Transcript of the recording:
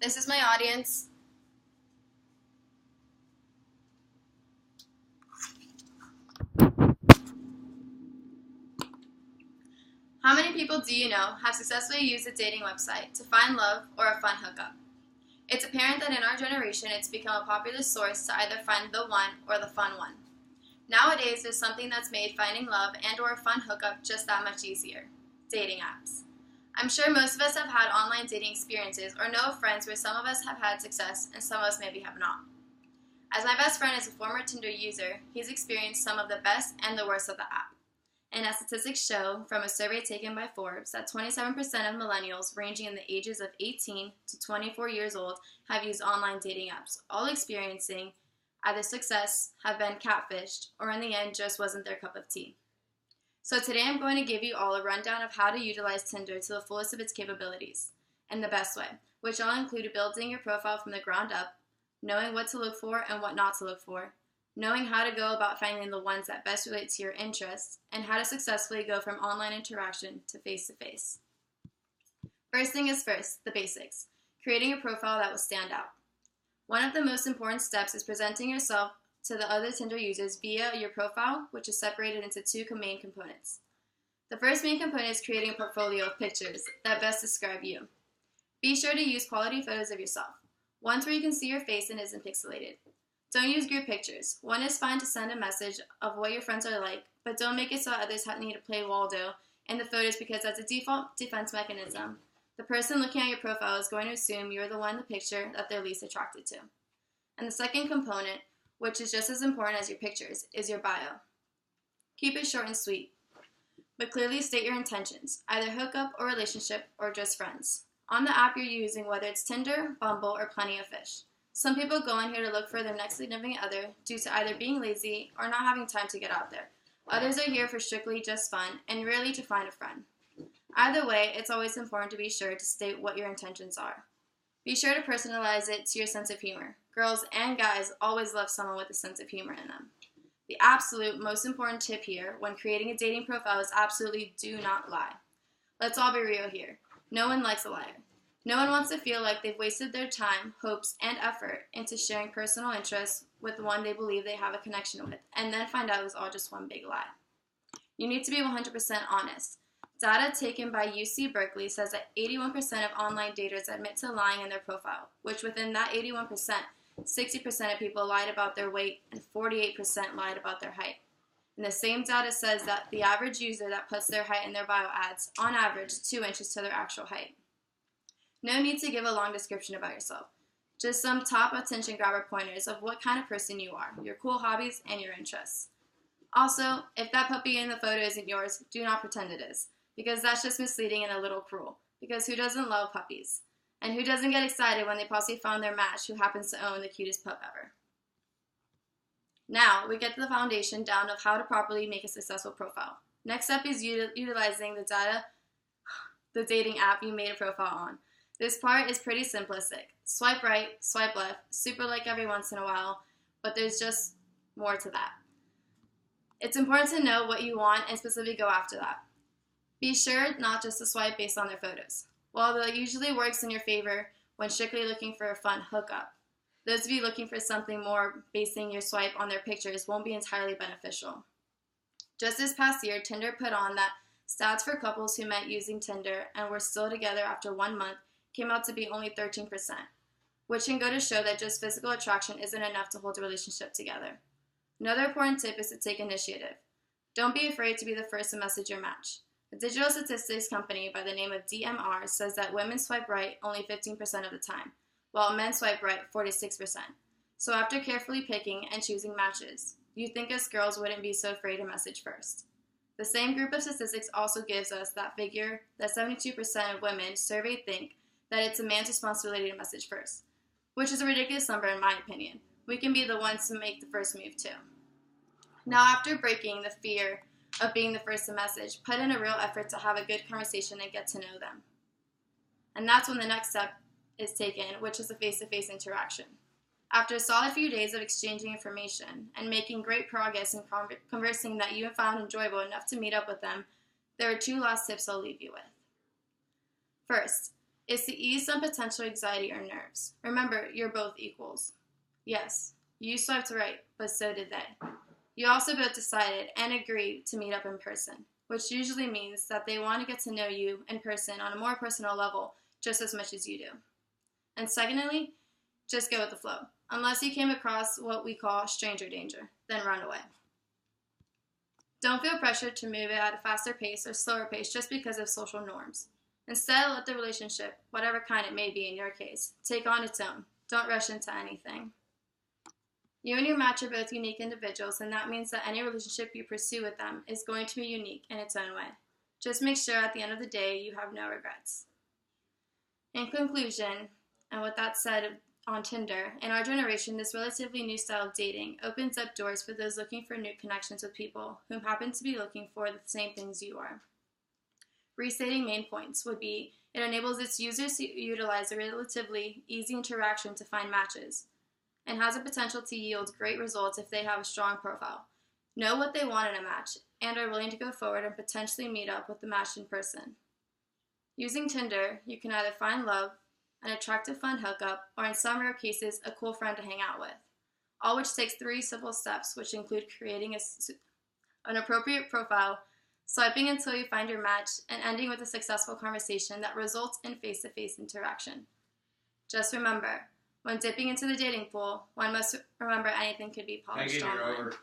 This is my audience. How many people do you know have successfully used a dating website to find love or a fun hookup? It's apparent that in our generation it's become a popular source to either find the one or the fun one. Nowadays, there's something that's made finding love and or a fun hookup just that much easier: dating apps. I'm sure most of us have had online dating experiences or know of friends where some of us have had success and some of us maybe have not. As my best friend is a former Tinder user, he's experienced some of the best and the worst of the app. And as statistics show from a survey taken by Forbes, that 27% of millennials ranging in the ages of 18 to 24 years old have used online dating apps, all experiencing either success, have been catfished, or in the end just wasn't their cup of tea. So today I'm going to give you all a rundown of how to utilize Tinder to the fullest of its capabilities, in the best way, which all include building your profile from the ground up, knowing what to look for and what not to look for, knowing how to go about finding the ones that best relate to your interests, and how to successfully go from online interaction to face-to-face. First thing is first, the basics. Creating a profile that will stand out. One of the most important steps is presenting yourself to the other Tinder users via your profile, which is separated into two main components. The first main component is creating a portfolio of pictures that best describe you. Be sure to use quality photos of yourself, ones where you can see your face and isn't pixelated. Don't use group pictures. One is fine to send a message of what your friends are like, but don't make it so others need to play Waldo in the photos, because that's a default defense mechanism. The person looking at your profile is going to assume you're the one in the picture that they're least attracted to. And the second component, which is just as important as your pictures, is your bio. Keep it short and sweet, but clearly state your intentions, either hookup or relationship or just friends. On the app you're using, whether it's Tinder, Bumble, or Plenty of Fish. Some people go in here to look for their next significant other due to either being lazy or not having time to get out there. Others are here for strictly just fun and rarely to find a friend. Either way, it's always important to be sure to state what your intentions are. Be sure to personalize it to your sense of humor. Girls and guys always love someone with a sense of humor in them. The absolute most important tip here when creating a dating profile is absolutely do not lie. Let's all be real here. No one likes a liar. No one wants to feel like they've wasted their time, hopes, and effort into sharing personal interests with one they believe they have a connection with, and then find out it was all just one big lie. You need to be 100% honest. Data taken by UC Berkeley says that 81% of online daters admit to lying in their profile, which within that 81%, 60% of people lied about their weight and 48% lied about their height. And the same data says that the average user that puts their height in their bio adds, on average, 2 inches to their actual height. No need to give a long description about yourself. Just some top attention grabber pointers of what kind of person you are, your cool hobbies, and your interests. Also, if that puppy in the photo isn't yours, do not pretend it is, because that's just misleading and a little cruel, because who doesn't love puppies? And who doesn't get excited when they possibly found their match who happens to own the cutest pup ever? Now, we get to the foundation down of how to properly make a successful profile. Next up is utilizing the dating app you made a profile on. This part is pretty simplistic. Swipe right, swipe left, super like every once in a while, but there's just more to that. It's important to know what you want and specifically go after that. Be sure not just to swipe based on their photos. While that usually works in your favor when strictly looking for a fun hookup, those of you looking for something more basing your swipe on their pictures won't be entirely beneficial. Just this past year, Tinder put on that stats for couples who met using Tinder and were still together after 1 month came out to be only 13%, which can go to show that just physical attraction isn't enough to hold a relationship together. Another important tip is to take initiative. Don't be afraid to be the first to message your match. A digital statistics company by the name of DMR says that women swipe right only 15% of the time, while men swipe right 46%. So after carefully picking and choosing matches, you think us girls wouldn't be so afraid to message first. The same group of statistics also gives us that figure that 72% of women surveyed think that it's a man's responsibility to message first, which is a ridiculous number in my opinion. We can be the ones to make the first move too. Now, after breaking the fear of being the first to message, put in a real effort to have a good conversation and get to know them. And that's when the next step is taken, which is a face-to-face interaction. After a solid few days of exchanging information and making great progress in conversing that you have found enjoyable enough to meet up with them, there are 2 last tips I'll leave you with. First, is to ease some potential anxiety or nerves. Remember, you're both equals. Yes, you swiped right, but so did they. You also both decided and agreed to meet up in person, which usually means that they want to get to know you in person on a more personal level just as much as you do. And secondly, just go with the flow. Unless you came across what we call stranger danger, then run away. Don't feel pressured to move it at a faster pace or slower pace just because of social norms. Instead, let the relationship, whatever kind it may be in your case, take on its own. Don't rush into anything. You and your match are both unique individuals, and that means that any relationship you pursue with them is going to be unique in its own way. Just make sure at the end of the day you have no regrets. In conclusion, and with that said on Tinder, in our generation, this relatively new style of dating opens up doors for those looking for new connections with people who happen to be looking for the same things you are. Restating main points would be, it enables its users to utilize a relatively easy interaction to find matches, and has a potential to yield great results if they have a strong profile, know what they want in a match, and are willing to go forward and potentially meet up with the match in person. Using Tinder, you can either find love, an attractive fun hookup, or in some rare cases, a cool friend to hang out with, all which takes 3 simple steps, which include creating an appropriate profile, swiping until you find your match, and ending with a successful conversation that results in face-to-face interaction. Just remember, when dipping into the dating pool, one must remember anything could be polished Megan, you're online. over.